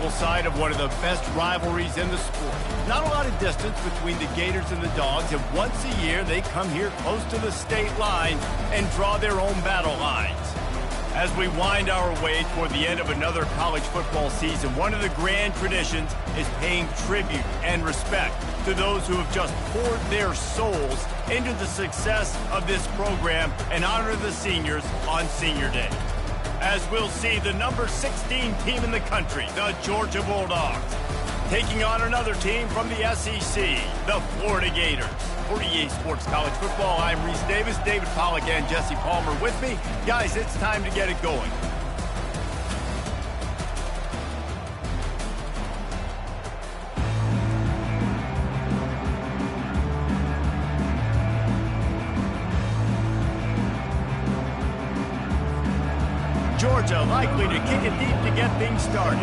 incredible sight of one of the best rivalries in the sport. Not a lot of distance between the Gators and the Dogs, and once a year they come here close to the state line and draw their own battle lines. As we wind our way toward the end of another college football season, one of the grand traditions is paying tribute and respect to those who have just poured their souls into the success of this program and honor the seniors on Senior Day. As we'll see the number 16 team in the country, the Georgia Bulldogs, taking on another team from the SEC, the Florida Gators. For EA Sports College Football, I'm Reese Davis, David Pollack, and Jesse Palmer with me. Guys, it's time to get it going. Georgia likely to kick it deep to get things started.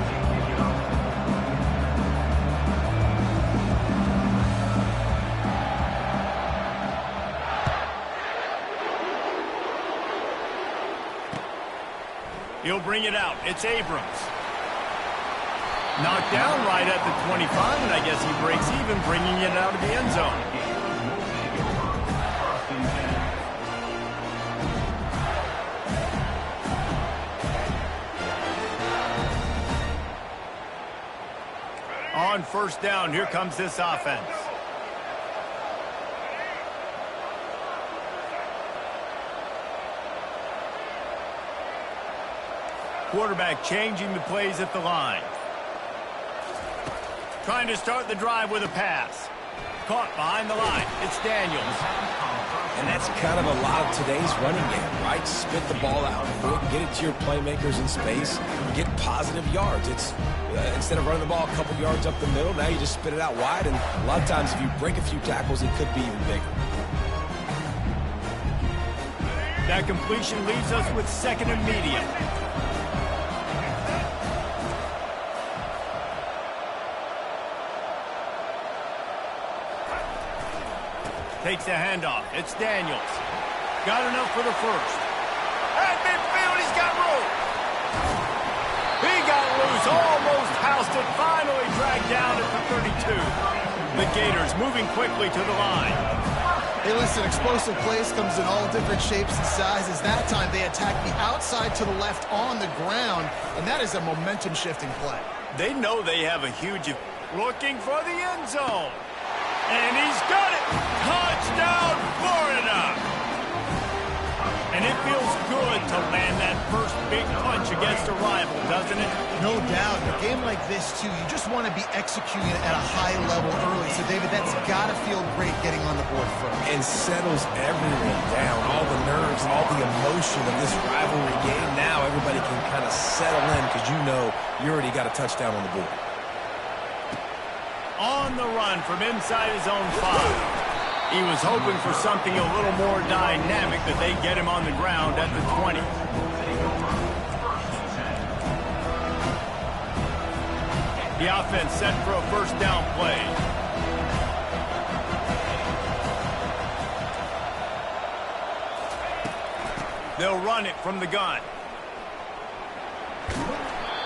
He'll bring it out. It's Abrams. Knocked down right at the 25, and I guess he breaks even, bringing it out of the end zone. On first down, here comes this offense. Quarterback changing the plays at the line. Trying to start the drive with a pass. Caught behind the line. It's Daniels. And that's kind of a lot of today's running game, right? Spit the ball out quick, get it to your playmakers in space, get positive yards. It's instead of running the ball a couple yards up the middle, now you just spit it out wide, and a lot of times if you break a few tackles, it could be even bigger. That completion leaves us with second and medium. Takes the handoff. It's Daniels. Got enough for the first. At midfield, he's got room. He got loose, almost housed it, finally dragged down at the 32. The Gators moving quickly to the line. Hey, listen, explosive plays comes in all different shapes and sizes. That time they attacked the outside to the left on the ground, and that is a momentum-shifting play. They know they have a huge... Looking for the end zone. And he's got it! Touchdown, Florida! And it feels good to land that first big punch against a rival, doesn't it? No doubt. In a game like this, too, you just want to be executing at a high level early. So, David, that's got to feel great getting on the board first. And settles everyone down. All the nerves, all the emotion of this rivalry game. Now everybody can kind of settle in because you know you already got a touchdown on the board. On the run from inside his own 5. He was hoping for something a little more dynamic, that they get him on the ground at the 20. The offense set for a first down play. They'll run it from the gun.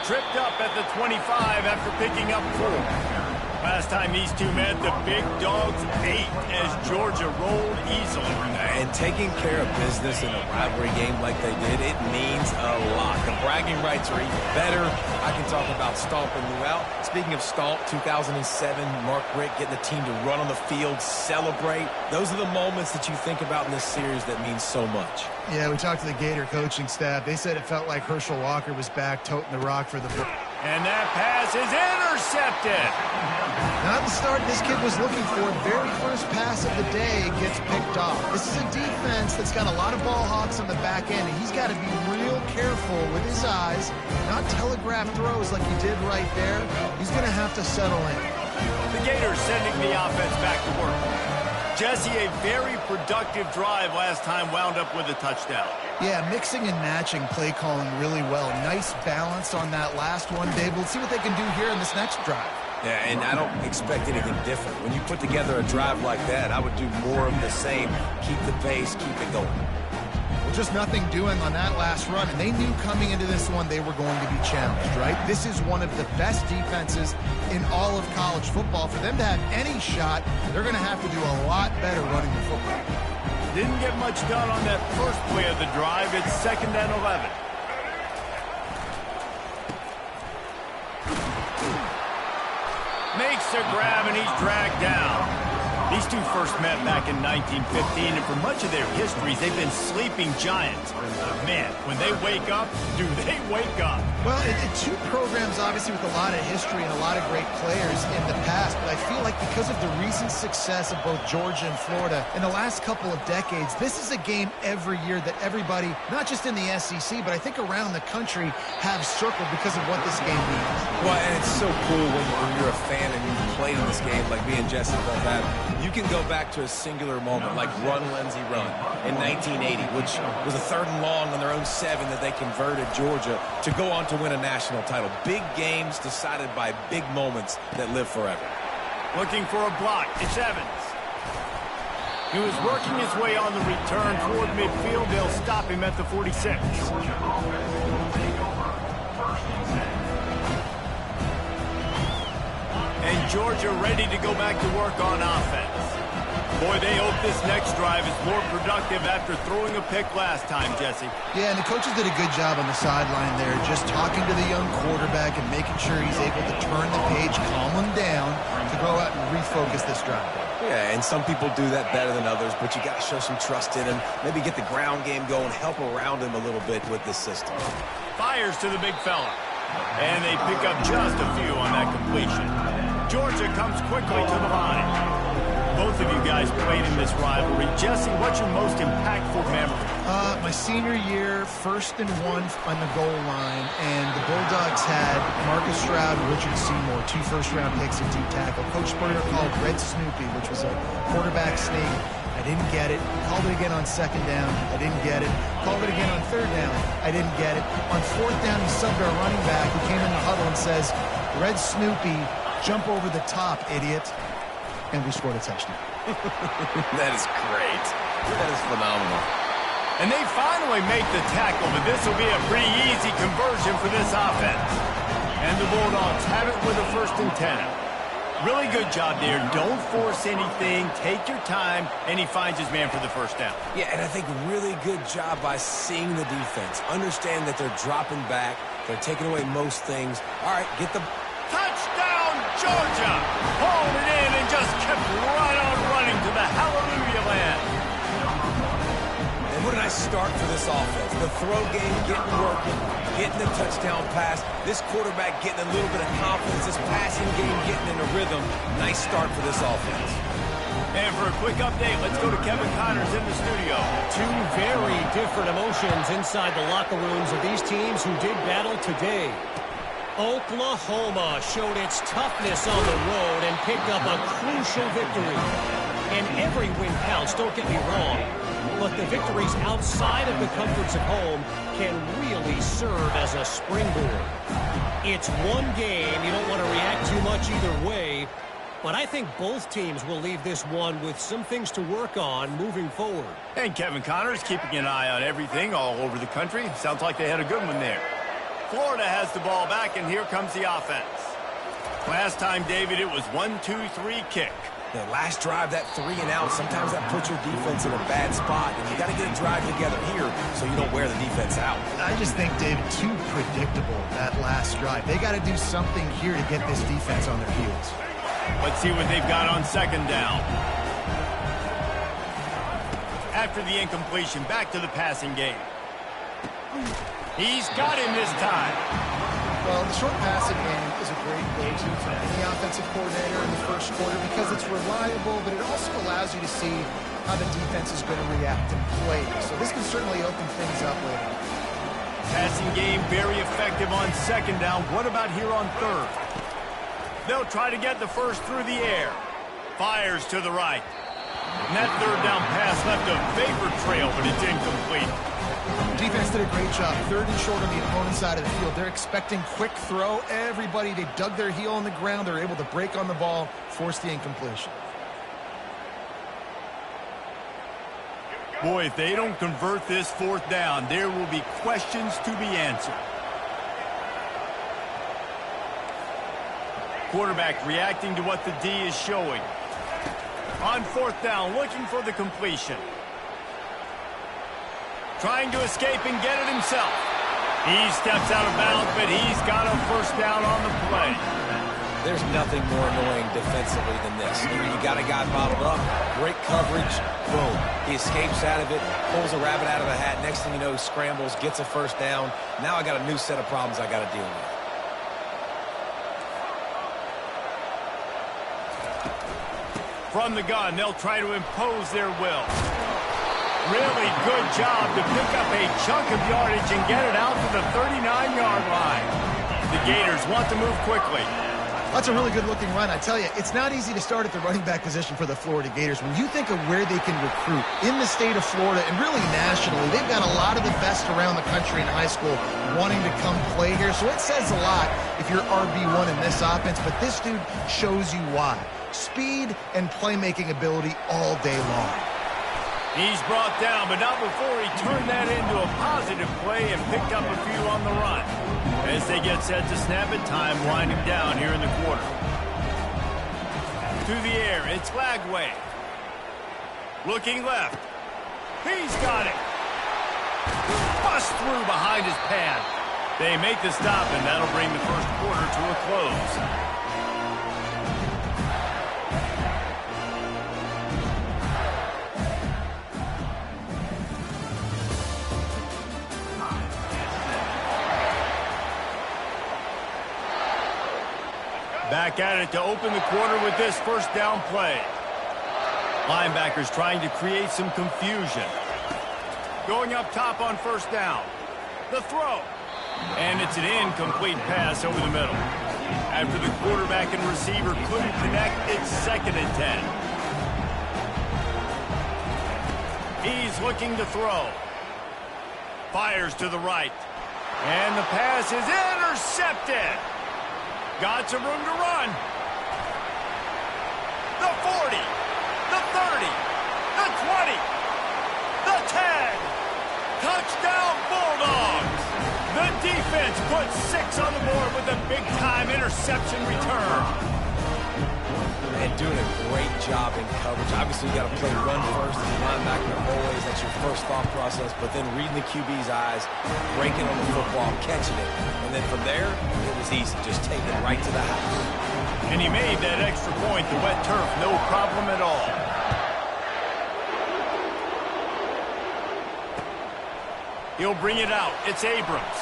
Tripped up at the 25 after picking up 4. Last time these two met, the Big Dogs ate as Georgia rolled easily. And taking care of business in a rivalry game like they did, it means a lot. The bragging rights are even better. I can talk about stomping you out. Speaking of stomp, 2007, Mark Richt getting the team to run on the field, celebrate. Those are the moments that you think about in this series that mean so much. Yeah, we talked to the Gator coaching staff. They said it felt like Herschel Walker was back toting the rock for the... And that pass is intercepted. Not the start this kid was looking for. Very first pass of the day gets picked off. This is a defense that's got a lot of ball hawks on the back end, and he's got to be real careful with his eyes, not telegraph throws like he did right there. He's going to have to settle in. The Gators sending the offense back to work. Jesse, a very productive drive last time, wound up with a touchdown. Yeah, mixing and matching play calling really well. Nice balance on that last one, Dave. We'll see what they can do here in this next drive. Yeah, and I don't expect anything different. When you put together a drive like that, I would do more of the same. Keep the pace, keep it going. We'll just nothing doing on that last run, and they knew coming into this one they were going to be challenged, right? This is one of the best defenses in all of college football. For them to have any shot, they're going to have to do a lot better running the football. Didn't get much done on that first play of the drive. It's 2nd and 11. Makes a grab, and he's dragged down. These two first met back in 1915, and for much of their histories, they've been sleeping giants. Man, when they wake up, do they wake up? Well, two programs, obviously, with a lot of history and a lot of great players in the past, but I feel like because of the recent success of both Georgia and Florida in the last couple of decades, this is a game every year that everybody, not just in the SEC, but I think around the country, have circled because of what this game means. Well, and it's so cool when you're a fan and you played in this game like me and Jesse both have. You can go back to a singular moment like Run, Lindsey, Run in 1980, which was a 3rd and long on their own 7 that they converted Georgia to go on to win a national title. Big games decided by big moments that live forever. Looking for a block. It's Evans. He was working his way on the return toward midfield. They'll stop him at the 46. And Georgia ready to go back to work on offense. Boy, they hope this next drive is more productive after throwing a pick last time, Jesse. Yeah, and the coaches did a good job on the sideline there, just talking to the young quarterback and making sure he's able to turn the page, calm him down, to go out and refocus this drive. Yeah, and some people do that better than others, but you got to show some trust in him, maybe get the ground game going, help around him a little bit with this system. Fires to the big fella. And they pick up just a few on that completion. Georgia comes quickly to the line. Both of you guys played in this rivalry. Jesse, what's your most impactful memory? My senior year, 1st and 1 on the goal line, and the Bulldogs had Marcus Stroud and Richard Seymour, 2 first-round picks at deep tackle. Coach Spurrier called Red Snoopy, which was a quarterback sneak. I didn't get it. Called it again on 2nd down. I didn't get it. Called it again on 3rd down. I didn't get it. On 4th down, he subbed our running back who came in the huddle and says, Red Snoopy, jump over the top, idiot. And we scored a touchdown. That is great. That is phenomenal. And they finally make the tackle, but this will be a pretty easy conversion for this offense. And the Bulldogs have it with a 1st and 10. Really good job there. Don't force anything. Take your time. And he finds his man for the 1st down. Yeah, and I think really good job by seeing the defense. Understand that they're dropping back. They're taking away most things. All right, get the... Touchdown, Georgia! Hauled it in and just kept right on running to the hallelujah land. And what a nice start for this offense. The throw game getting working, getting the touchdown pass. This quarterback getting a little bit of confidence. This passing game getting in a rhythm. Nice start for this offense. And for a quick update, let's go to Kevin Connors in the studio. Two very different emotions inside the locker rooms of these teams who did battle today. Oklahoma showed its toughness on the road and picked up a crucial victory. And every win counts, don't get me wrong. But the victories outside of the comforts of home can really serve as a springboard. It's one game. You don't want to react too much either way. But I think both teams will leave this one with some things to work on moving forward. And Kevin Connors keeping an eye on everything all over the country. Sounds like they had a good one there. Florida has the ball back, and here comes the offense. Last time, David, it was 1-2-3 kick. The last drive, that 3 and out, sometimes that puts your defense in a bad spot, and you got to get a drive together here so you don't wear the defense out. I just think, David, too predictable, that last drive. They got to do something here to get this defense on their heels. Let's see what they've got on 2nd down. After the incompletion, back to the passing game. He's got him this time. Well, the short passing game is a great go-to for any offensive coordinator in the first quarter because it's reliable, but it also allows you to see how the defense is going to react and play. So this can certainly open things up later. Passing game very effective on 2nd down. What about here on 3rd? They'll try to get the first through the air. Fires to the right. And that 3rd down pass left a vapor trail, but it's incomplete. Defense did a great job. 3rd and short on the opponent's side of the field. They're expecting quick throw. Everybody, they dug their heel on the ground. They're able to break on the ball, force the incompletion. Boy, if they don't convert this fourth down, there will be questions to be answered. Quarterback reacting to what the D is showing. On fourth down, looking for the completion. Trying to escape and get it himself. He steps out of bounds, but he's got a first down on the play. There's nothing more annoying defensively than this. You got a guy bottled up, great coverage, boom. He escapes out of it, pulls a rabbit out of a hat. Next thing you know, he scrambles, gets a first down. Now I got a new set of problems I got to deal with. From the gun, they'll try to impose their will. Really good job to pick up a chunk of yardage and get it out to the 39-yard line. The Gators want to move quickly. That's a really good-looking run. I tell you, it's not easy to start at the running back position for the Florida Gators. When you think of where they can recruit in the state of Florida and really nationally, they've got a lot of the best around the country in high school wanting to come play here. So it says a lot if you're RB1 in this offense, but this dude shows you why. Speed and playmaking ability all day long. He's brought down, but not before he turned that into a positive play and picked up a few on the run. As they get set to snap it, time winding down here in the quarter. To the air, it's Lagway. Looking left. He's got it. Bust through behind his pad. They make the stop, and that'll bring the first quarter to a close. Back at it to open the quarter with this first down play. Linebackers trying to create some confusion. Going up top on first down. The throw. And it's an incomplete pass over the middle. After the quarterback and receiver couldn't connect, it's 2nd and 10. He's looking to throw. Fires to the right. And the pass is intercepted. Got some room to run. The 40, the 30, the 20, the 10. Touchdown Bulldogs. The defense puts 6 on the board with a big-time interception return. And doing a great job in coverage. Obviously, you got to play run first as a linebacker always. That's your first thought process. But then reading the QB's eyes, breaking on the football, catching it. And then from there, it was easy. Just take it right to the house. And he made that extra point, the wet turf, no problem at all. He'll bring it out. It's Abrams.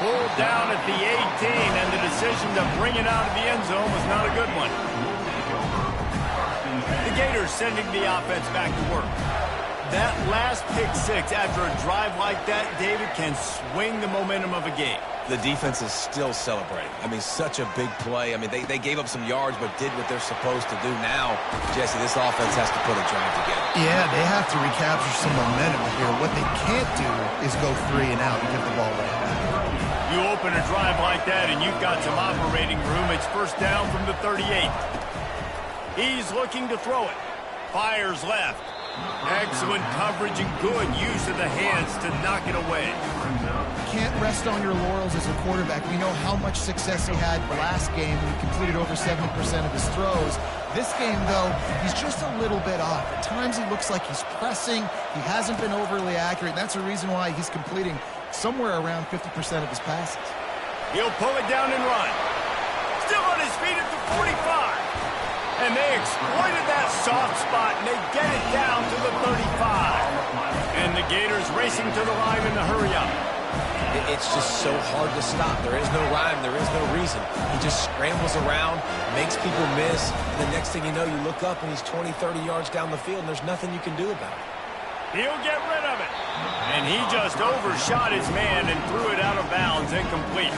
Pulled down at the 18, and the decision to bring it out of the end zone was not a good one. The Gators sending the offense back to work. That last pick six after a drive like that, David, can swing the momentum of a game. The defense is still celebrating. I mean, such a big play. I mean, they gave up some yards but did what they're supposed to do. Now, Jesse, this offense has to put a drive together. Yeah, they have to recapture some momentum here. What they can't do is go 3 and out and give the ball right back. You open a drive like that and you've got some operating room. It's first down from the 38. He's looking to throw it. Fires left. Excellent coverage and good use of the hands to knock it away. Can't rest on your laurels as a quarterback. We know how much success he had last game. He completed over 70% of his throws. This game, though, he's just a little bit off. At times he looks like he's pressing. He hasn't been overly accurate. That's the reason why he's completing somewhere around 50% of his passes. He'll pull it down and run. Still on his feet at the 45. And they exploited that soft spot, and they get it down to the 35. And the Gators racing to the line in the hurry-up. It's just so hard to stop. There is no rhyme. There is no reason. He just scrambles around, makes people miss, and the next thing you know, you look up, and he's 20, 30 yards down the field, and there's nothing you can do about it. He'll get rid of it. And he just overshot his man and threw it out of bounds, incomplete.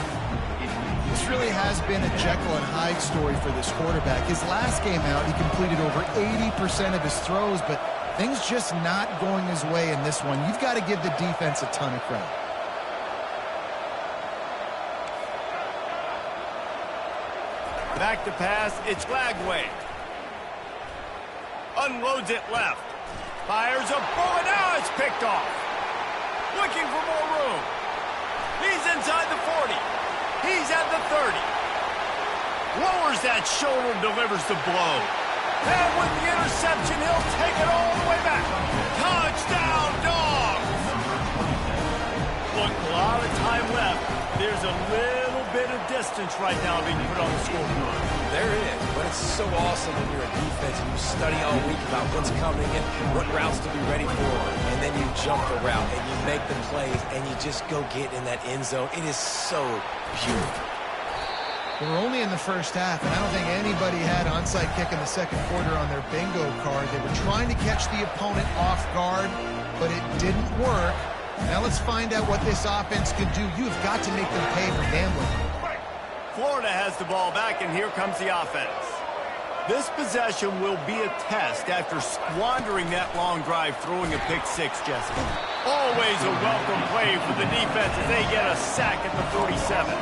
This really has been a Jekyll and Hyde story for this quarterback. His last game out, he completed over 80% of his throws, but things just not going his way in this one. You've got to give the defense a ton of credit. Back to pass, it's Lagway. Unloads it left. Fires a bullet. Now it's picked off. Looking for more room. He's inside the 40. He's at the 30. Lowers that shoulder, delivers the blow. And with the interception, he'll take it all the way back. Touchdown, Dogs! Look, a lot of time left. There's a little bit of distance right now being put on the scoreboard. There is, but it's so awesome when you're a defense and you study all week about what's coming and what routes to be ready for, and then you jump the route and you make the plays and you just go get in that end zone. It is so beautiful. We're only in the first half, and I don't think anybody had onside kick in the second quarter on their bingo card. They were trying to catch the opponent off guard, but it didn't work. Now let's find out what this offense can do. You've got to make them pay for gambling. Florida has the ball back, and here comes the offense. This possession will be a test after squandering that long drive, throwing a pick six, Jesse. Always a welcome play for the defense as they get a sack at the 47.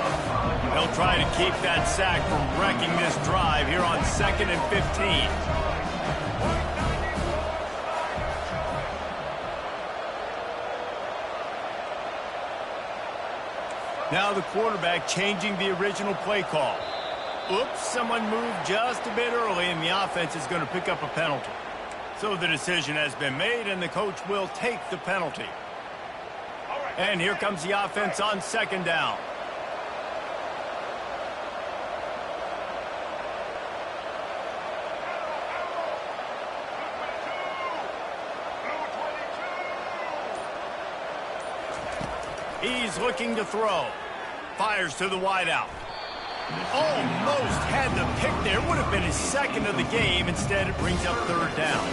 They'll try to keep that sack from wrecking this drive here on 2nd and 15. Now the quarterback changing the original play call. Oops, someone moved just a bit early, and the offense is going to pick up a penalty. So the decision has been made, and the coach will take the penalty. And here comes the offense on 2nd down. He's looking to throw. Fires to the wideout. Almost had the pick there. Would have been his second of the game. Instead, it brings up 3rd down.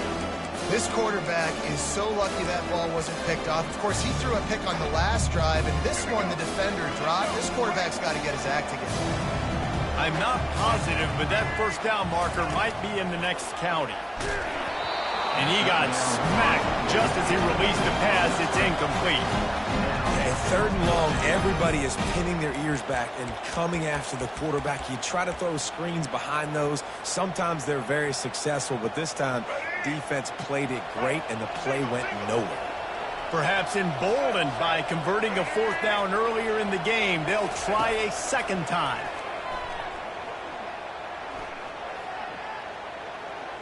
This quarterback is so lucky that ball wasn't picked off. Of course, he threw a pick on the last drive, and this one the defender dropped. This quarterback's got to get his act together. I'm not positive, but that 1st down marker might be in the next county. And he got smacked just as he released the pass. It's incomplete. And 3rd and long, everybody is pinning their ears back and coming after the quarterback. You try to throw screens behind those. Sometimes they're very successful, but this time, defense played it great, and the play went nowhere. Perhaps emboldened by converting a 4th down earlier in the game, they'll try a 2nd time.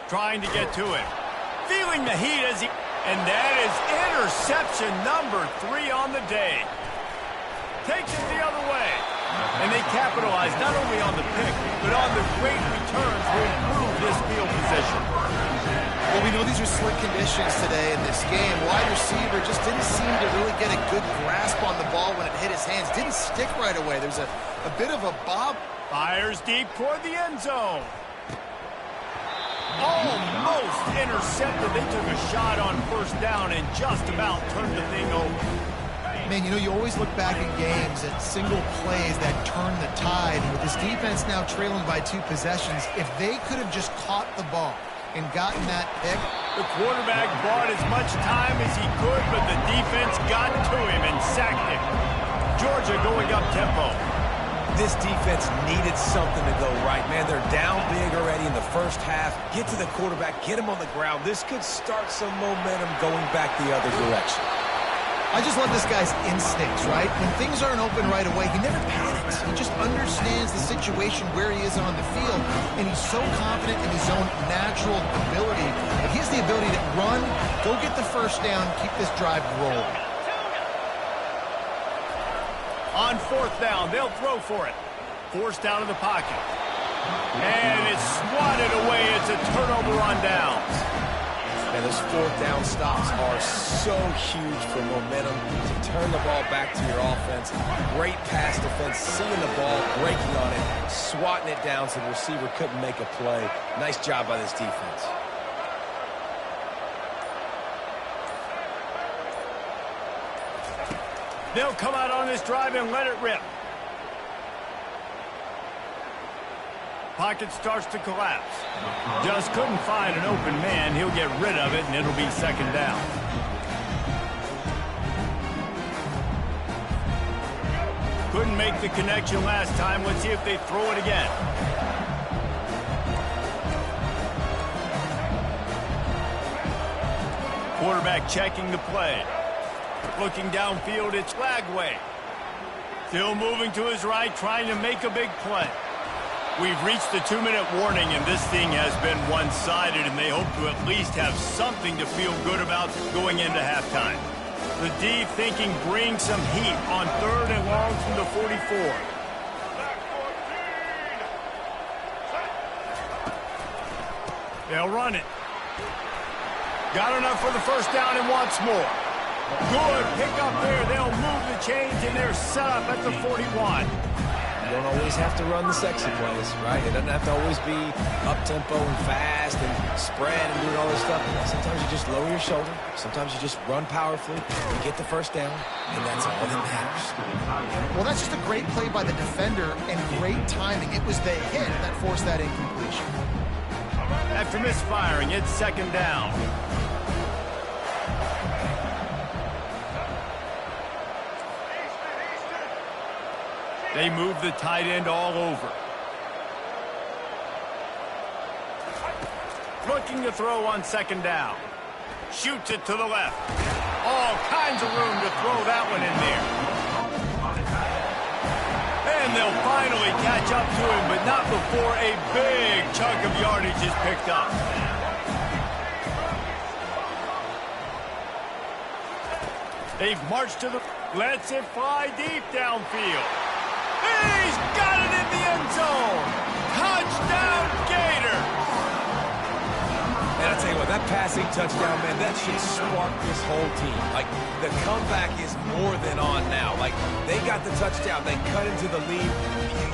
Trying to get to it. Feeling the heat as he... And that is interception number 3 on the day. Takes it the other way. And they capitalize not only on the pick, but on the great returns to improve this field position. Well, we know these are slick conditions today in this game. Wide receiver just didn't seem to really get a good grasp on the ball when it hit his hands. Didn't stick right away. There's a bit of a bob. Fires deep toward the end zone. Almost intercepted. They took a shot on 1st down and just about turned the thing over. Man, you know, you always look back at games at single plays that turn the tide. And with this defense now trailing by 2 possessions, if they could have just caught the ball and gotten that pick. The quarterback bought as much time as he could, but the defense got to him and sacked him. Georgia going up tempo. This defense needed something to go right, man. They're down big already in the 1st half. Get to the quarterback, get him on the ground. This could start some momentum going back the other direction. I just love this guy's instincts, right? When things aren't open right away, he never panics. He just understands the situation where he is on the field, and he's so confident in his own natural ability. If he has the ability to run, go get the 1st down, keep this drive rolling. On 4th down, they'll throw for it. Forced out of the pocket. And it's swatted away. It's a turnover on downs. And those 4th down stops are so huge for momentum to turn the ball back to your offense. Great pass defense, seeing the ball, breaking on it, swatting it down so the receiver couldn't make a play. Nice job by this defense. They'll come out on this drive and let it rip. Pocket starts to collapse. Just couldn't find an open man. He'll get rid of it, and it'll be 2nd down. Couldn't make the connection last time. Let's see if they throw it again. quarterback checking the play. Looking downfield, it's Lagway. Still moving to his right, trying to make a big play. We've reached the 2-minute warning, and this thing has been one-sided, and they hope to at least have something to feel good about going into halftime. The D thinking bring some heat on 3rd and long from the 44. They'll run it. Got enough for the first down and wants more. Good pick up there. They'll move the chains, and they're set up at the 41. You don't always have to run the sexy plays, right? It doesn't have to always be up-tempo and fast and spread and doing all this stuff. Sometimes you just lower your shoulder. Sometimes you just run powerfully and get the first down, and that's all that matters. Well, that's just a great play by the defender and great timing. It was the hit that forced that incompletion. After misfiring, it's 2nd down. They move the tight end all over. Looking to throw on 2nd down. Shoots it to the left. All kinds of room to throw that one in there. And they'll finally catch up to him, but not before a big chunk of yardage is picked up. They've marched to the... Lets it fly deep downfield. He's got it in the end zone. Touchdown, Gator. And I tell you what, that passing touchdown, man, that should spark this whole team. Like, the comeback is more than on now. Like, they got the touchdown. They cut into the lead.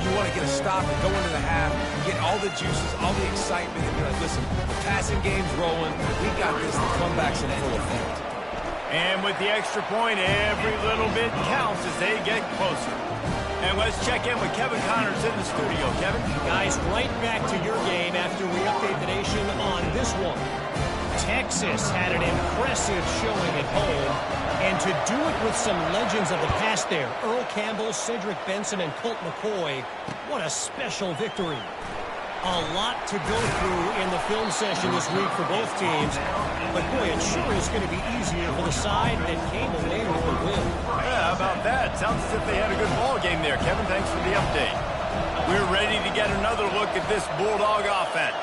You want to get a stop and go into the half, get all the juices, all the excitement, and be like, listen, the passing game's rolling. We got this. The comeback's in full effect. And with the extra point, every little bit counts as they get closer. And let's check in with Kevin Connors in the studio. Kevin? Guys, right back to your game after we update the nation on this one. Texas had an impressive showing at home, and to do it with some legends of the past there, Earl Campbell, Cedric Benson, and Colt McCoy, what a special victory. A lot to go through in the film session this week for both teams, but boy, it sure is going to be easier for the side that came away with the win. Yeah, how about that? Sounds as if they had a good ball game there. Kevin, thanks for the update. We're ready to get another look at this Bulldog offense.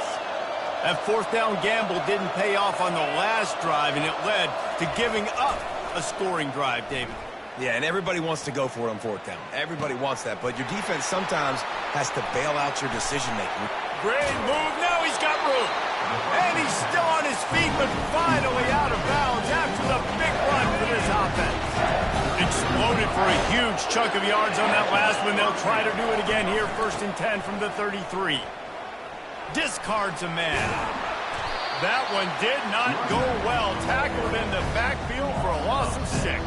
That 4th down gamble didn't pay off on the last drive, and it led to giving up a scoring drive, David. Yeah, and everybody wants to go for it on 4th down. Everybody wants that, but your defense sometimes has to bail out your decision-making. Great move. Now he's got room. And he's still on his feet, but finally out of bounds after the big run for this offense. Exploded for a huge chunk of yards on that last one. They'll try to do it again here, 1st and 10 from the 33. Discards a man. That one did not go well. Tackled in the backfield for a loss of 6.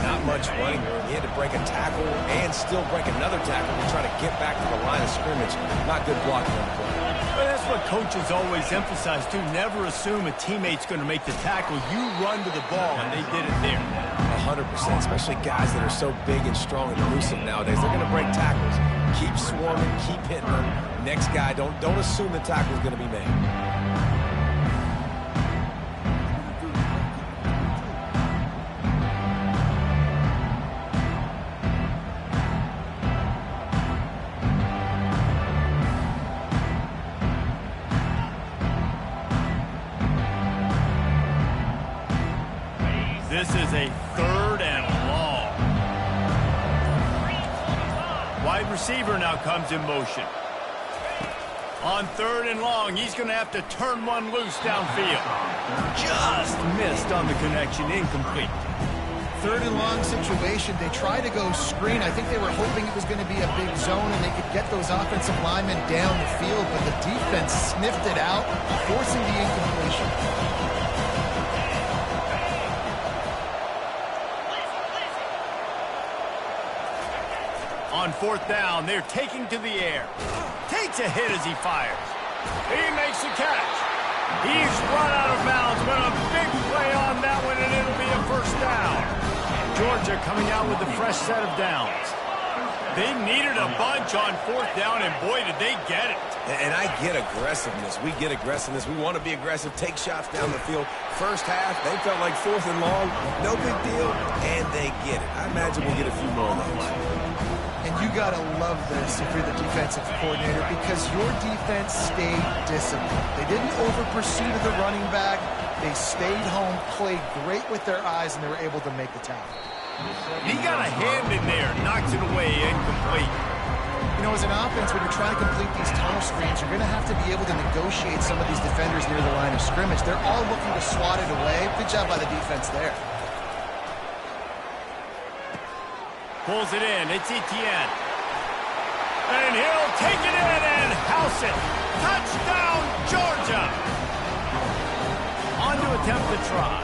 Not much running. He had to break a tackle and still break another tackle to try to get back to the line of scrimmage. Not good blocking on the play. But that's what coaches always emphasize, too. Never assume a teammate's going to make the tackle. You run to the ball, and they did it there. 100%, especially guys that are so big and strong and elusive nowadays. They're going to break tackles. Keep swarming, keep hitting them. Next guy, don't assume the tackle's going to be made. This is a 3rd and long. Wide receiver now comes in motion. On 3rd and long, he's going to have to turn one loose downfield. Just missed on the connection, incomplete. 3rd and long situation. They try to go screen. I think they were hoping it was going to be a big zone and they could get those offensive linemen down the field, but the defense sniffed it out, forcing the incompletion. On 4th down, they're taking to the air. Takes a hit as he fires. He makes the catch. He's run out of bounds, but a big play on that one, and it'll be a 1st down. Georgia coming out with a fresh set of downs. They needed a bunch on fourth down, and boy, did they get it. And I get aggressiveness. We get aggressiveness. We want to be aggressive, take shots down the field. First half, they felt like fourth and long. No big deal, and they get it. I imagine we'll get a few more of those. And you got to love this if you're the defensive coordinator, because your defense stayed disciplined. They didn't over-pursue to the running back. They stayed home, played great with their eyes, and they were able to make the tackle. He got a hand in there, knocks it away, incomplete. You know, as an offense, when you're trying to complete these tunnel screens, you're going to have to be able to negotiate some of these defenders near the line of scrimmage. They're all looking to swat it away. Good job by the defense there. Pulls it in. It's Etienne. And he'll take it in and house it. Touchdown, Georgia. On to attempt the try.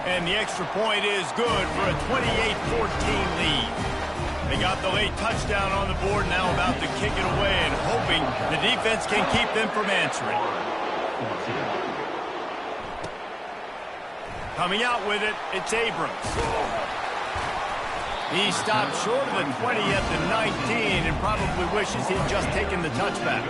And the extra point is good for a 28-14 lead. They got the late touchdown on the board, now about to kick it away and hoping the defense can keep them from answering. Coming out with it, it's Abrams. He stopped short of the 20 at the 19 and probably wishes he'd just taken the touchback.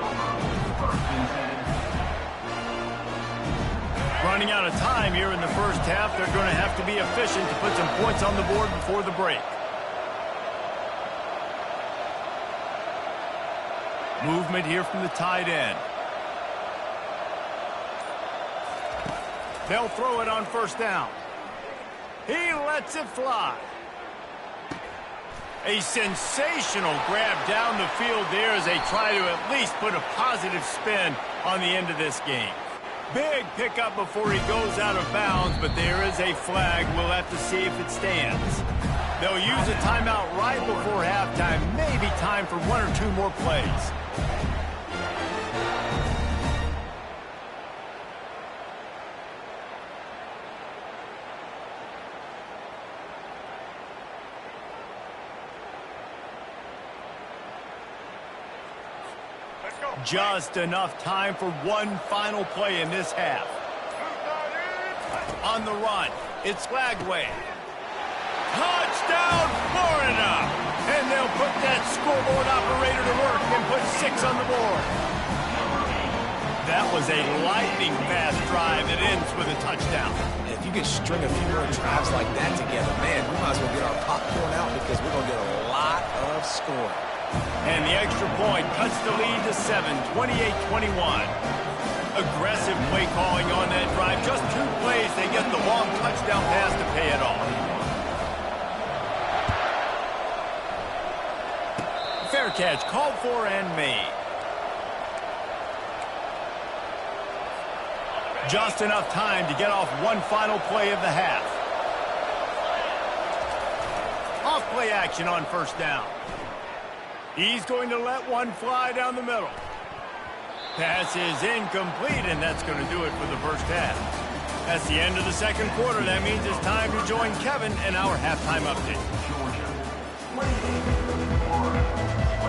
Running out of time here in the first half, they're going to have to be efficient to put some points on the board before the break. Movement here from the tight end. They'll throw it on first down. He lets it fly. A sensational grab down the field there as they try to at least put a positive spin on the end of this game. Big pickup before he goes out of bounds, but there is a flag. We'll have to see if it stands. They'll use a timeout right before halftime. Maybe time for one or two more plays. Just enough time for one final play in this half. On the run, it's Flagway. Touchdown, Florida! And they'll put that scoreboard operator to work and put 6 on the board. That was a lightning-fast drive that ends with a touchdown. If you could string a few more drives like that together, man, we might as well get our popcorn out because we're going to get a lot of scoring. And the extra point cuts the lead to 7, 28-21. Aggressive play calling on that drive. Just 2 plays, they get the long touchdown pass to pay it off. Fair catch, called for and made. Just enough time to get off one final play of the half. Off play action on first down. He's going to let one fly down the middle. Pass is incomplete, and that's going to do it for the first half. That's the end of the second quarter. That means it's time to join Kevin in our halftime update.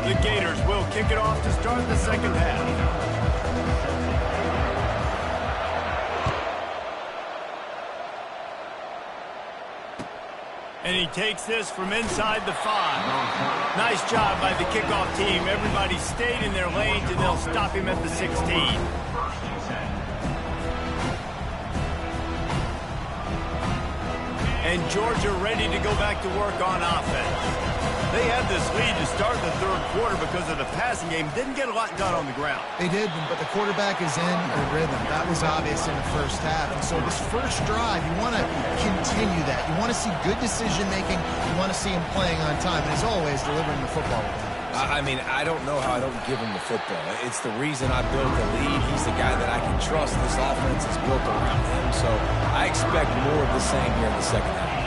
The Gators will kick it off to start the second half. And he takes this from inside the 5. Nice job by the kickoff team. Everybody stayed in their lanes, and they'll stop him at the 16. And Georgia ready to go back to work on offense. They had this lead to start the third quarter because of the passing game. Didn't get a lot done on the ground. They did, but the quarterback is in a rhythm. That was obvious in the first half. And so this first drive, you want to continue that. You want to see good decision-making. You want to see him playing on time. And as always, delivering the football. I mean, I don't know how I don't give him the football. It's the reason I built the lead. He's the guy that I can trust. This offense is built around him. So I expect more of the same here in the second half.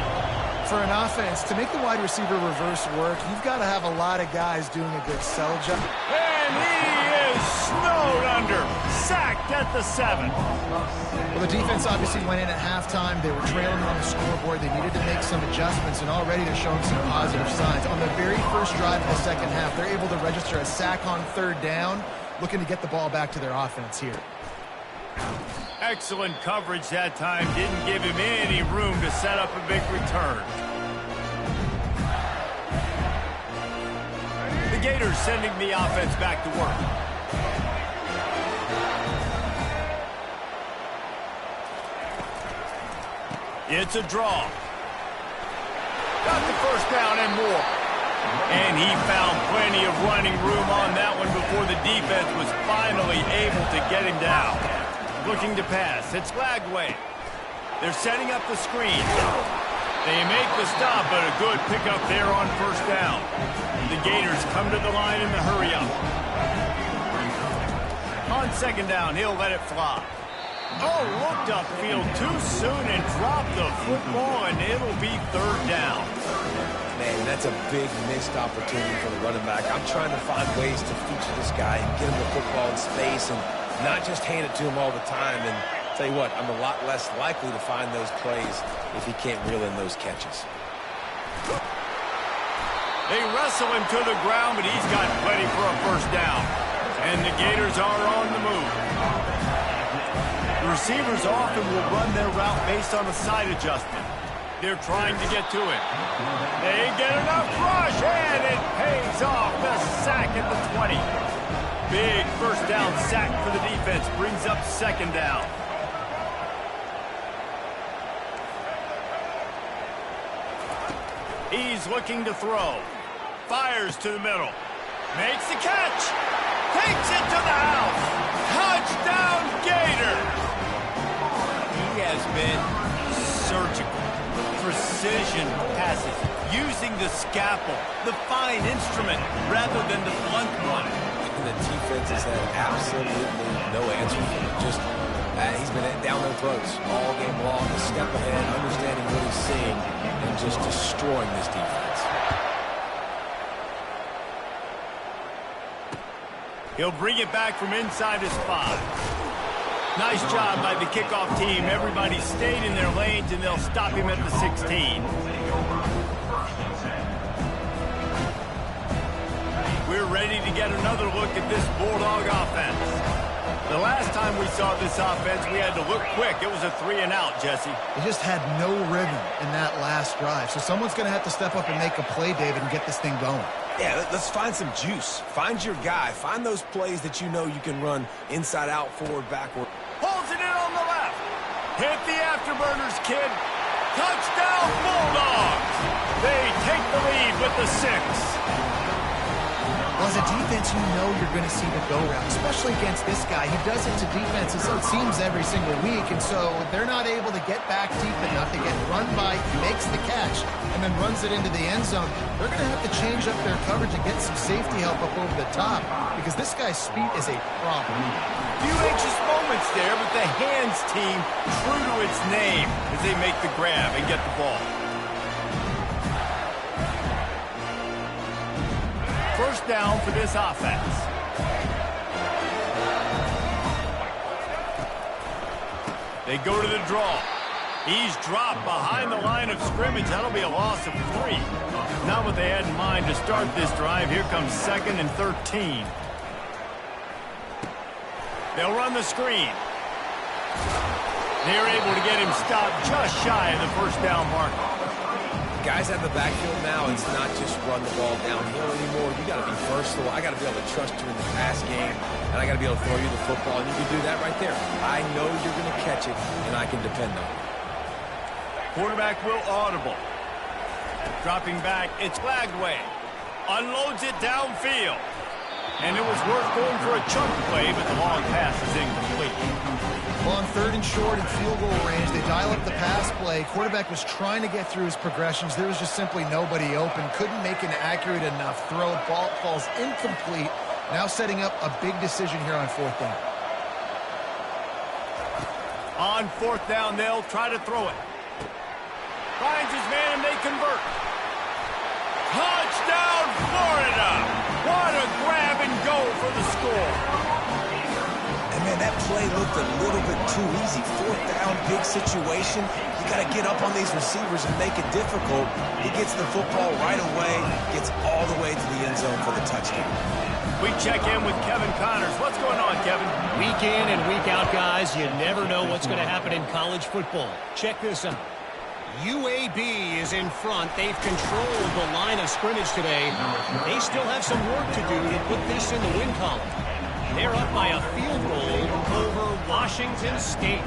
For an offense, to make the wide receiver reverse work, you've got to have a lot of guys doing a good sell job. And he is snowed under, sacked at the 7. Well, the defense obviously went in at halftime. They were trailing on the scoreboard. They needed to make some adjustments, and already they're showing some positive signs. On the very first drive of the second half, they're able to register a sack on third down, looking to get the ball back to their offense here. Excellent coverage that time. Didn't give him any room to set up a big return. Gators sending the offense back to work. It's a draw. Got the first down and more. And he found plenty of running room on that one before the defense was finally able to get him down. Looking to pass. It's flagged away. They're setting up the screen. They make the stop, but a good pickup there on first down. The Gators come to the line in the hurry-up. On second down, he'll let it fly. Oh, looked upfield too soon and dropped the football, and it'll be third down. Man, that's a big missed opportunity for the running back. I'm trying to find ways to feature this guy and get him the football in space and not just hand it to him all the time. And tell you what, I'm a lot less likely to find those plays if he can't reel in those catches. They wrestle him to the ground, but he's got plenty for a first down. And the Gators are on the move. The receivers often will run their route based on a side adjustment. They're trying to get to it. They get enough rush, and it pays off. The sack at the 20. Big first down sack for the defense. Brings up second down. He's looking to throw. Fires to the middle. Makes the catch. Takes it to the house. Touchdown, Gators. He has been surgical. Precision passes. Using the scalpel, the fine instrument, rather than the blunt one. And the defense has had absolutely no answer for him. Just, he's been down their throats all game long. A step ahead, understanding what he's seeing, and just destroying this defense. He'll bring it back from inside his 5. Nice job by the kickoff team. Everybody stayed in their lanes, and they'll stop him at the 16. We're ready to get another look at this Bulldog offense. The last time we saw this offense, we had to look quick. It was a 3-and-out, Jesse. They just had no rhythm in that last drive. So someone's going to have to step up and make a play, David, and get this thing going. Yeah, let's find some juice. Find your guy. Find those plays that you know you can run inside out, forward, backward. Pulls it in on the left. Hit the afterburners, kid. Touchdown, Bulldogs. They take the lead with the 6. Well, as a defense, you know you're going to see the go route, especially against this guy. He does it to defenses, it seems, every single week, and so they're not able to get back deep enough to get run by. He makes the catch and then runs it into the end zone. They're going to have to change up their coverage and get some safety help up over the top because this guy's speed is a problem. Few anxious moments there, but the hands team true to its name as they make the grab and get the ball. First down for this offense. They go to the draw. He's dropped behind the line of scrimmage. That'll be a loss of 3. Not what they had in mind to start this drive. Here comes 2nd and 13. They'll run the screen. They're able to get him stopped just shy of the first down marker. Guys have the backfield now. It's not just run the ball downhill anymore. You got to be versatile. I got to be able to trust you in the pass game, and I got to be able to throw you the football, and you can do that right there. I know you're going to catch it, and I can depend on it. Quarterback will audible. Dropping back, it's flagged away. Unloads it downfield. And it was worth going for a chunk play, but the long pass is incomplete. Well, on 3rd and short and field goal range, they dial up the pass play. Quarterback was trying to get through his progressions. There was just simply nobody open. Couldn't make an accurate enough throw. Ball falls incomplete. Now setting up a big decision here on 4th down. On 4th down, they'll try to throw it. Finds his man, and they convert. Touchdown, Florida! What a grab and go for the score. And, man, that play looked a little bit too easy. 4th down, big situation. You got to get up on these receivers and make it difficult. He gets the football right away, gets all the way to the end zone for the touchdown. We check in with Kevin Connors. What's going on, Kevin? Week in and week out, guys, you never know what's going to happen in college football. Check this out. UAB is in front. They've controlled the line of scrimmage today. They still have some work to do to put this in the win column. They're up by a field goal over Washington State.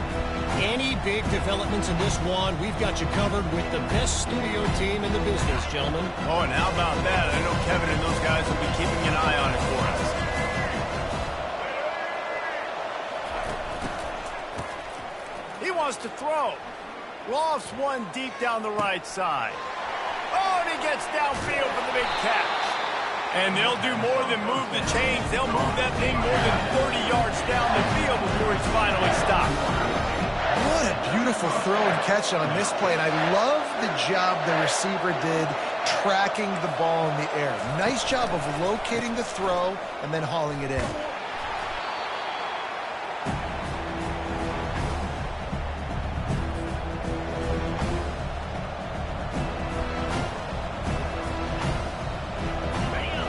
Any big developments in this one, we've got you covered with the best studio team in the business, gentlemen. Oh, and how about that? I know Kevin and those guys will be keeping an eye on it for us. He wants to throw. Lofts one deep down the right side. Oh, and he gets downfield for the big catch. And they'll do more than move the chains. They'll move that thing more than 30 yards down the field before he's finally stopped. What a beautiful throw and catch on this play. And I love the job the receiver did tracking the ball in the air. Nice job of locating the throw and then hauling it in.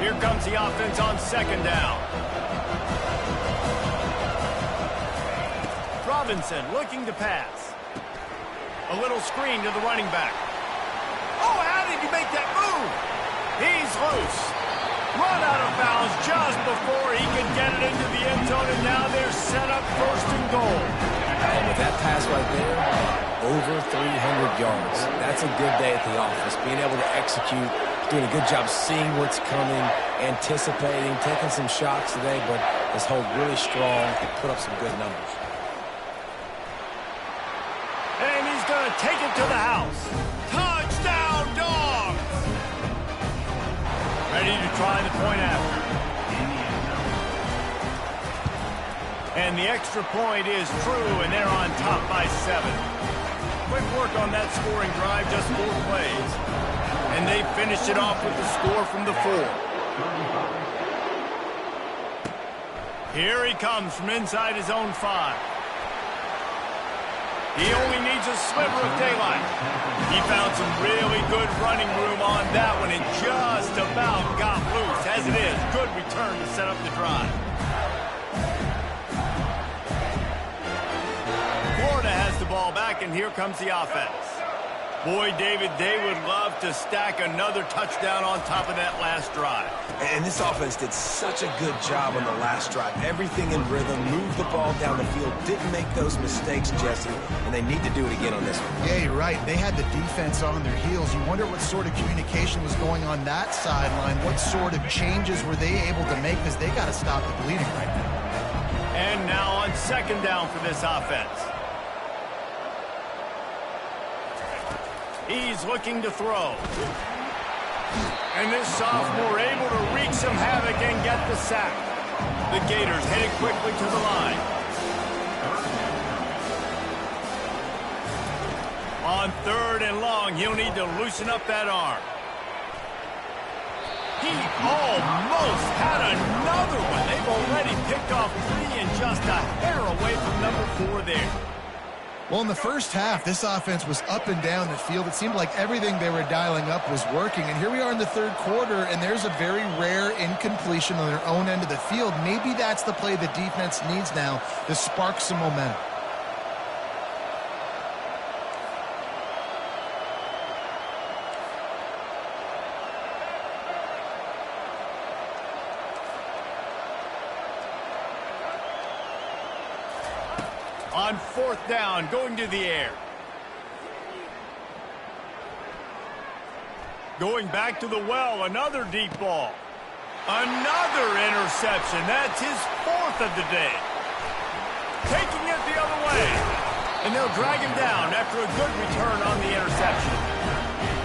Here comes the offense on second down. Robinson looking to pass. A little screen to the running back. Oh, how did he make that move? He's loose. Run out of bounds just before he could get it into the end zone, and now they're set up first and goal. And with that pass right there, over 300 yards. That's a good day at the office. Being able to execute, doing a good job seeing what's coming, anticipating, taking some shots today, but has held really strong, put up some good numbers. And he's going to take it to the house. Touchdown, Dogs! Ready to try the point after. And the extra point is true, and they're on top by 7. Quick work on that scoring drive, just 4 plays. And they finished it off with the score from the 4. Here he comes from inside his own 5. He only needs a sliver of daylight. He found some really good running room on that one and just about got loose. As it is, good return to set up the drive. Florida has the ball back, and here comes the offense. Boy, David, they would love to stack another touchdown on top of that last drive. And this offense did such a good job on the last drive. Everything in rhythm, moved the ball down the field, didn't make those mistakes, Jesse, and they need to do it again on this one. Yeah, you're right. They had the defense on their heels. You wonder what sort of communication was going on that sideline. What sort of changes were they able to make, because they got to stop the bleeding right now. And now on second down for this offense. He's looking to throw. And this sophomore able to wreak some havoc and get the sack. The Gators headed quickly to the line. On third and long, he'll need to loosen up that arm. He almost had another one. They've already picked off 3 and just a hair away from number 4 there. Well, in the first half, this offense was up and down the field. It seemed like everything they were dialing up was working. And here we are in the third quarter, and there's a very rare incompletion on their own end of the field. Maybe that's the play the defense needs now to spark some momentum. On fourth down, going to the air. Going back to the well, another deep ball. Another interception. That's his 4th of the day. Taking it the other way. And they'll drag him down after a good return on the interception.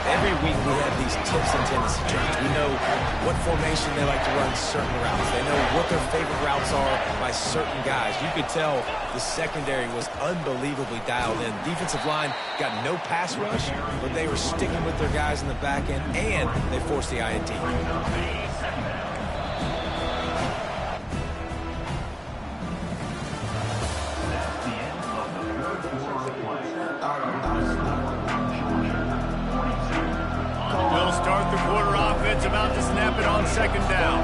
Every week we have these tips and tendency charts. We know what formation they like to run certain routes. They know what their favorite routes are by certain guys. You could tell the secondary was unbelievably dialed in. Defensive line got no pass rush, but they were sticking with their guys in the back end, and they forced the INT. We'll start the quarter offense, about to snap it on second down.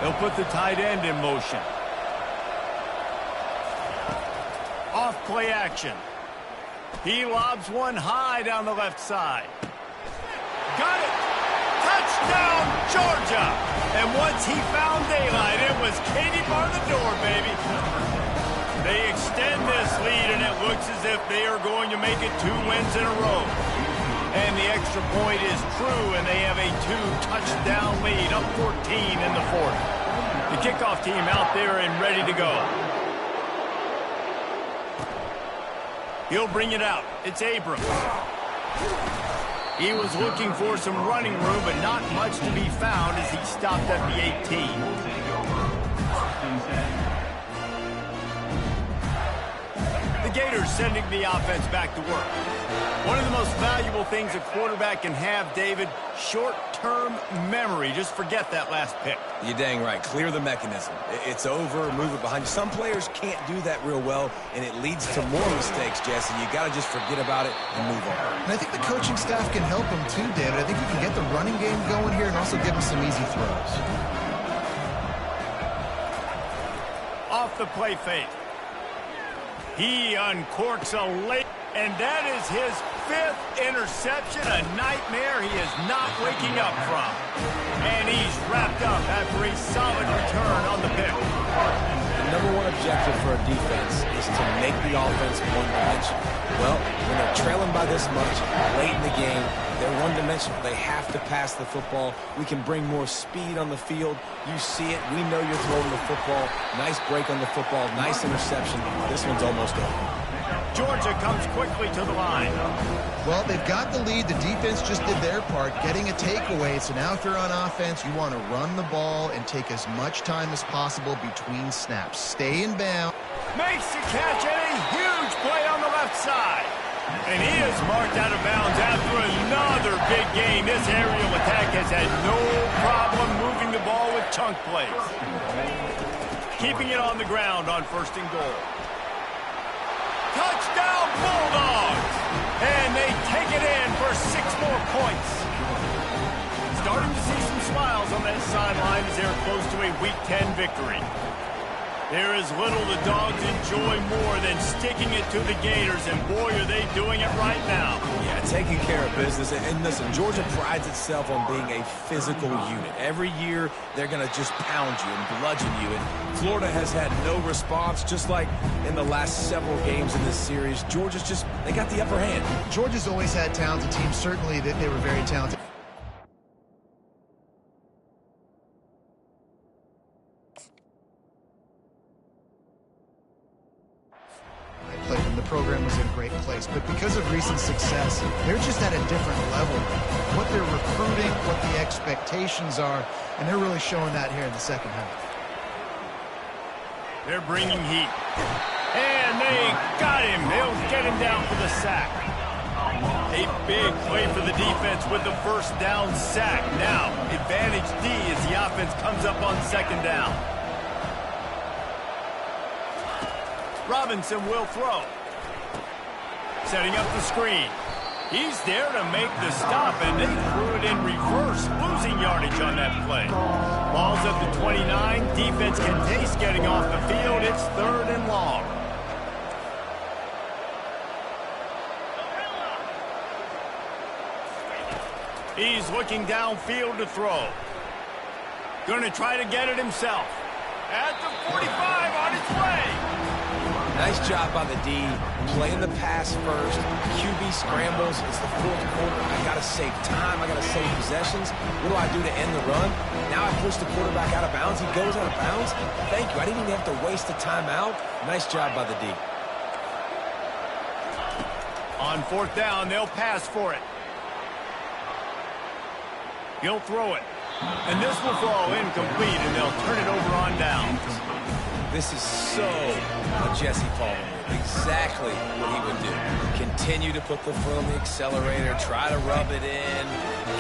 They'll put the tight end in motion. Off play action. He lobs one high down the left side. Got it! Touchdown, Georgia! And once he found daylight, it was Katie bar the door, baby. They extend this lead, and it looks as if they are going to make it 2 wins in a row. And the extra point is true, and they have a 2-touchdown lead, up 14 in the fourth. The kickoff team out there and ready to go. He'll bring it out. It's Abrams. He was looking for some running room, but not much to be found as he stopped at the 18. The Gators sending the offense back to work. One of the most valuable things a quarterback can have, David, short-term memory. Just forget that last pick. You're dang right. Clear the mechanism. It's over, move it behind you. Some players can't do that real well, and it leads to more mistakes, Jesse. You got to just forget about it and move on. And I think the coaching staff can help him too, David. I think you can get the running game going here and also give him some easy throws. Off the play fake. He uncorks a late, and that is his 5th interception, a nightmare he is not waking up from. And he's wrapped up after a solid return on the pick. The number one objective for a defense is to make the offense one-dimensional. Well, when they're trailing by this much, late in the game, they're one-dimensional. They have to pass the football. We can bring more speed on the field. You see it. We know you're throwing the football. Nice break on the football. Nice interception. This one's almost over. Georgia comes quickly to the line. Well, they've got the lead. The defense just did their part, getting a takeaway. So now if you're on offense, you want to run the ball and take as much time as possible between snaps. Stay in bounds. Makes the catch and a huge play on the left side. And he is marked out of bounds after another big gain. This aerial attack has had no problem moving the ball with chunk plays. Keeping it on the ground on 1st and goal. Touchdown Bulldogs! And they take it in for 6 more points. Starting to see some smiles on that sideline as they're close to a Week 10 victory. There is little the Dogs enjoy more than sticking it to the Gators, and boy, are they doing it right now. Yeah, taking care of business. And listen, Georgia prides itself on being a physical unit. Every year, they're going to just pound you and bludgeon you. And Florida has had no response, just like in the last several games in this series. Georgia's just, they got the upper hand. Georgia's always had talented teams. Certainly, they were very talented. The program was in a great place, but because of recent success, they're just at a different level. What they're recruiting, what the expectations are, and they're really showing that here in the second half. They're bringing heat. And they got him. They'll get him down for the sack. A big play for the defense with the 1st down sack. Now, advantage D as the offense comes up on 2nd down. Robinson will throw. Setting up the screen. He's there to make the stop, and they threw it in reverse, losing yardage on that play. Ball's at the 29. Defense can taste getting off the field. It's 3rd and long. He's looking downfield to throw. Going to try to get it himself. At the 45 on its way. Nice job by the D, playing the pass first. QB scrambles. It's the 4th quarter. I got to save time. I got to save possessions. What do I do to end the run? Now I push the quarterback out of bounds. He goes out of bounds. Thank you. I didn't even have to waste a timeout. Nice job by the D. On 4th down, they'll pass for it. He'll throw it. And this will fall incomplete, and they'll turn it over on downs. This is so a Jesse Palmer move. Exactly what he would do. Continue to put the foot on the accelerator, try to rub it in.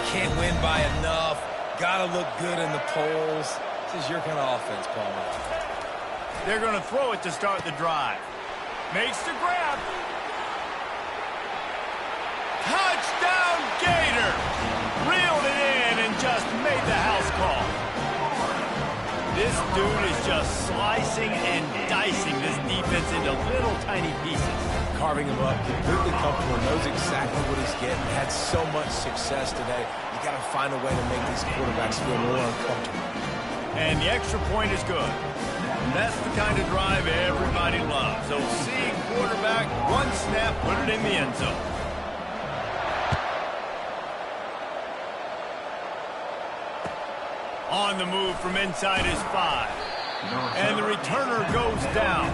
Can't win by enough. Gotta look good in the polls. This is your kind of offense, Palmer. They're going to throw it to start the drive. Makes the grab. Touchdown, Gator! Reeled it in and just made the house call. This dude is just slicing and dicing this defense into little tiny pieces. carving him up, completely comfortable, knows exactly what he's getting, had so much success today. You got to find a way to make these quarterbacks feel more uncomfortable. And the extra point is good. That's the kind of drive everybody loves. So seeing quarterback, one snap, put it in the end zone. On the move from inside his 5. And the returner goes down.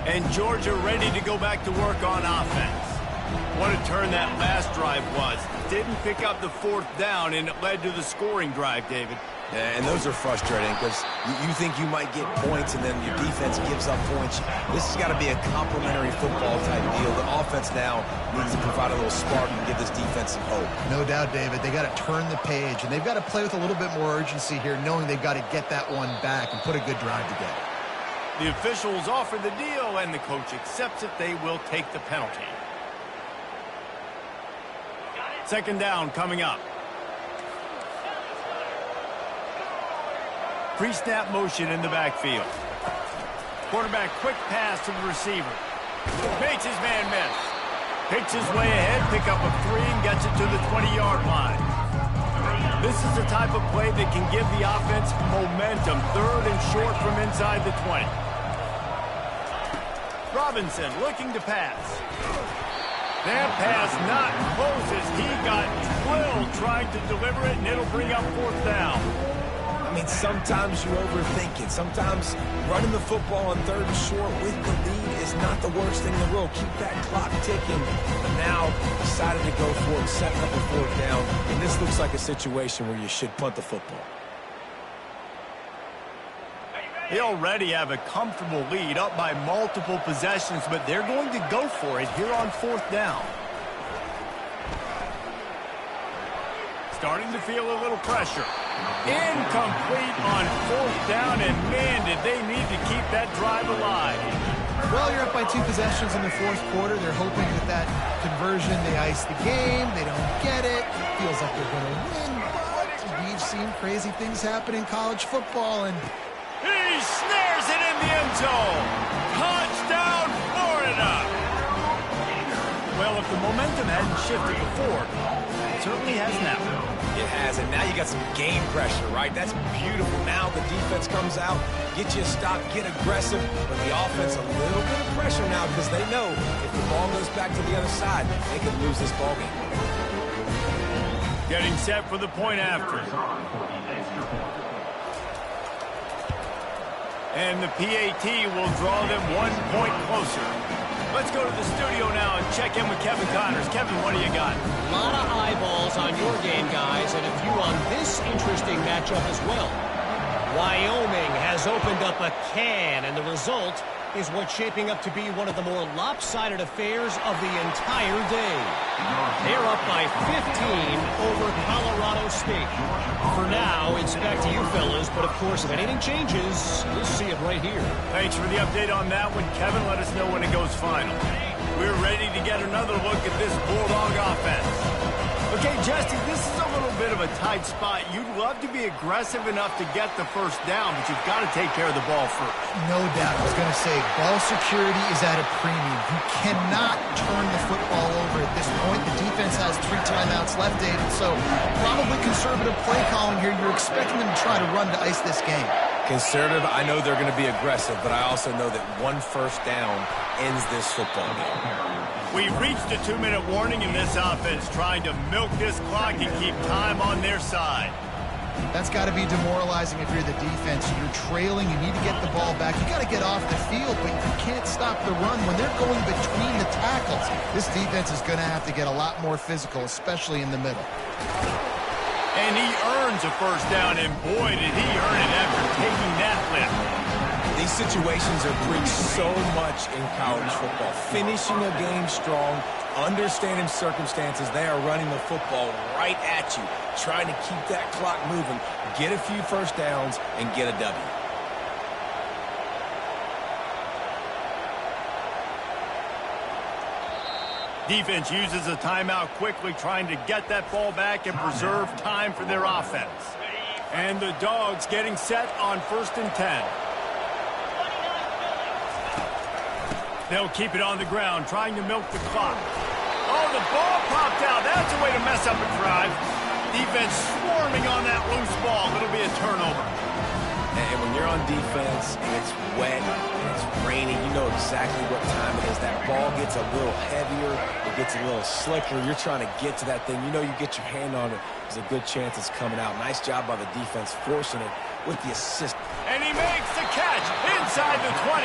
And Georgia ready to go back to work on offense. What a turn that last drive was. Didn't pick up the 4th down, and it led to the scoring drive, David. And those are frustrating because you think you might get points and then your defense gives up points. This has got to be a complementary football type deal. The offense now needs to provide a little spark and give this defense some hope. No doubt, David. They got to turn the page, and they've got to play with a little bit more urgency here, knowing they've got to get that one back and put a good drive together. The officials offer the deal, and the coach accepts it. They will take the penalty. Second down coming up. Pre-snap motion in the backfield. Quarterback quick pass to the receiver. Makes his man miss. Picks his way ahead, pick up a 3 and gets it to the 20-yard line. This is the type of play that can give the offense momentum. 3rd and short from inside the 20. Robinson looking to pass. That pass not close as he got drilled trying to deliver it, and it'll bring up 4th down. I mean, sometimes you overthink it. Sometimes running the football on 3rd and short with the lead is not the worst thing in the world. Keep that clock ticking. But now decided to go for it, setting up a 4th down. And this looks like a situation where you should punt the football. They already have a comfortable lead up by multiple possessions, but they're going to go for it here on 4th down. Starting to feel a little pressure. Incomplete on 4th down, and man, did they need to keep that drive alive. Well, you're up by 2 possessions in the 4th quarter. They're hoping with that conversion they ice the game. They don't get it. Feels like they're going to win, but we've seen crazy things happen in college football, and he snares it in the end zone. Touchdown, Florida. Well, if the momentum hadn't shifted before, it certainly has now. It has, and now you got some game pressure, right? That's beautiful. Now the defense comes out, get you a stop, get aggressive, but the offense a little bit of pressure now because they know if the ball goes back to the other side, they could lose this ball game. Getting set for the point after. And the PAT will draw them 1 point closer. Let's go to the studio now and check in with Kevin Connors. Kevin, what do you got? A lot of eyeballs on your game, guys, and a few on this interesting matchup as well. Wyoming has opened up a can, and the result is what's shaping up to be one of the more lopsided affairs of the entire day. They're up by 15 over Colorado State. For now, it's back to you fellas, but of course, if anything changes, you'll see it right here. Thanks for the update on that one, Kevin. Let us know when it goes final. We're ready to get another look at this Bulldog offense. Okay, Jesse, this is a little bit of a tight spot. You'd love to be aggressive enough to get the 1st down, but you've got to take care of the ball first. no doubt. I was going to say, ball security is at a premium. You cannot turn the football over at this point. The defense has 3 timeouts left, David, so probably conservative play calling here. You're expecting them to try to run to ice this game. Conservative, I know they're going to be aggressive, but I also know that 1 first down ends this football game. We reached a 2-minute warning in this offense, trying to milk this clock and keep time on their side. That's got to be demoralizing if you're the defense. You're trailing. You need to get the ball back. You got to get off the field, but you can't stop the run when they're going between the tackles. This defense is going to have to get a lot more physical, especially in the middle. And he earns a 1st down, and boy, did he earn it after taking that lift. These situations are preached so much in college football. Finishing a game strong, understanding circumstances. They are running the football right at you, trying to keep that clock moving, get a few 1st downs, and get a W. Defense uses a timeout quickly, trying to get that ball back and preserve time for their offense. And the Dogs getting set on 1st and 10. They'll keep it on the ground, trying to milk the clock. Oh, the ball popped out. That's a way to mess up a drive. Defense swarming on that loose ball. It'll be a turnover. And when you're on defense and it's wet and it's raining, you know exactly what time it is. That ball gets a little heavier. It gets a little slicker. You're trying to get to that thing. You know you get your hand on it. There's a good chance it's coming out. Nice job by the defense forcing it with the assist. And he makes the catch inside the 20.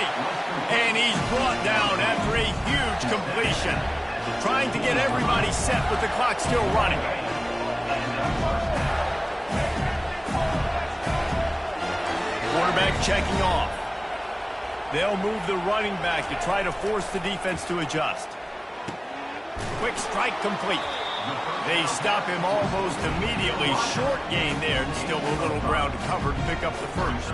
And he's brought down after a huge completion. Trying to get everybody set with the clock still running. Quarterback checking off. They'll move the running back to try to force the defense to adjust. Quick strike complete. They stop him almost immediately. Short gain there, and still a little ground to cover to pick up the first.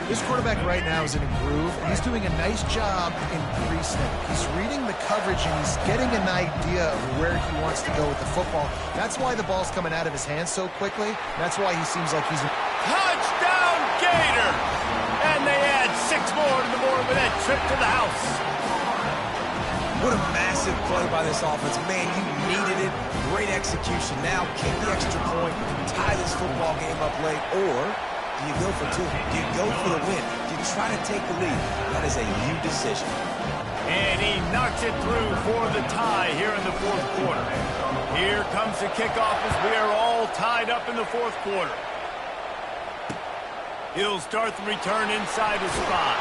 This quarterback right now is in a groove, and he's doing a nice job in pre-snap. He's reading the coverage, and he's getting an idea of where he wants to go with the football. That's why the ball's coming out of his hands so quickly. That's why he seems like he's... Touchdown, Gator! And they add 6 more to the board with that trip to the house. What a massive play by this offense. Man, you needed it. Great execution. Now kick the extra point, tie this football game up late, or do you go for 2? Do you go for the win? Do you try to take the lead? That is a huge decision. And he knocks it through for the tie here in the fourth quarter. Here comes the kickoff as we are all tied up in the fourth quarter. He'll start the return inside his spot.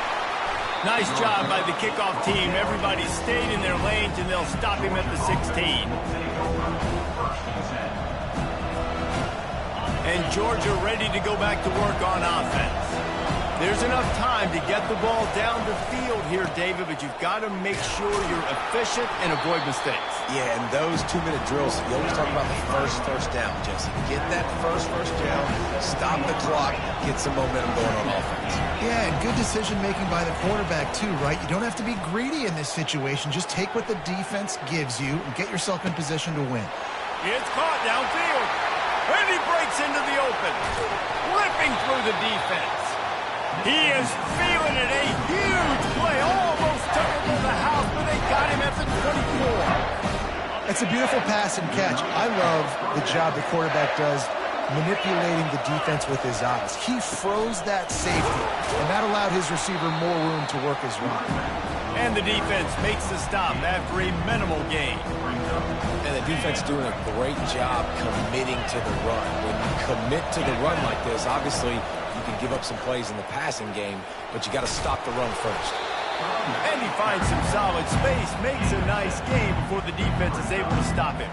Nice job by the kickoff team. Everybody stayed in their lanes, and they'll stop him at the 16. And Georgia ready to go back to work on offense. There's enough time to get the ball down the field here, David, but you've got to make sure you're efficient and avoid mistakes. Yeah, and those 2-minute drills, you always talk about the first down, Jesse. Get that first down, stop the clock, get some momentum going on offense. Yeah, and good decision-making by the quarterback, too, right? You don't have to be greedy in this situation. Just take what the defense gives you and get yourself in position to win. It's caught downfield, and he breaks into the open, ripping through the defense. He is feeling it. A huge play. Almost took him to the house, but they got him at the 24. It's a beautiful pass and catch. I love the job the quarterback does manipulating the defense with his eyes. He froze that safety, and that allowed his receiver more room to work his route. And the defense makes the stop after a minimal gain. And the defense doing a great job committing to the run. When you commit to the run like this, obviously you can give up some plays in the passing game, but you got to stop the run first. And he finds some solid space, makes a nice game before the defense is able to stop him.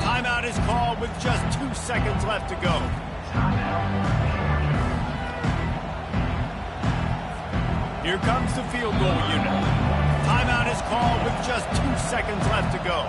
Timeout is called with just 2 seconds left to go. Here comes the field goal unit. Timeout is called with just 2 seconds left to go.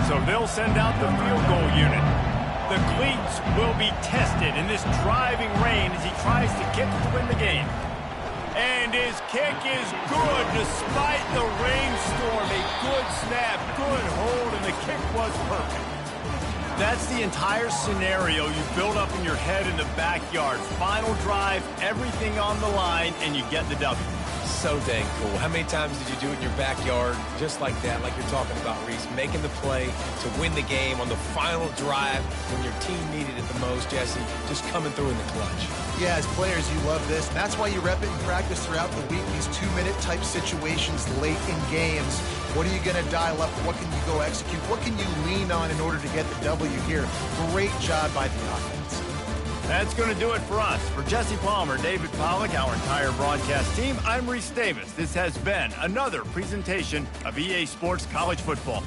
So they'll send out the field goal unit. The cleats will be tested in this driving rain as he tries to kick to win the game. And his kick is good despite the rainstorm. A good snap, good hold, and the kick was perfect. That's the entire scenario you build up in your head in the backyard. Final drive, everything on the line, and you get the W. So dang cool. How many times did you do it in your backyard just like that, like you're talking about, Reese, making the play to win the game on the final drive when your team needed it the most, Jesse, just coming through in the clutch. Yeah, as players, you love this. That's why you rep it in practice throughout the week, these 2-minute type situations late in games. What are you going to dial up? What can you go execute? What can you lean on in order to get the W here? Great job by the offense. That's going to do it for us. For Jesse Palmer, David Pollack, our entire broadcast team, I'm Reese Davis. This has been another presentation of EA Sports College Football.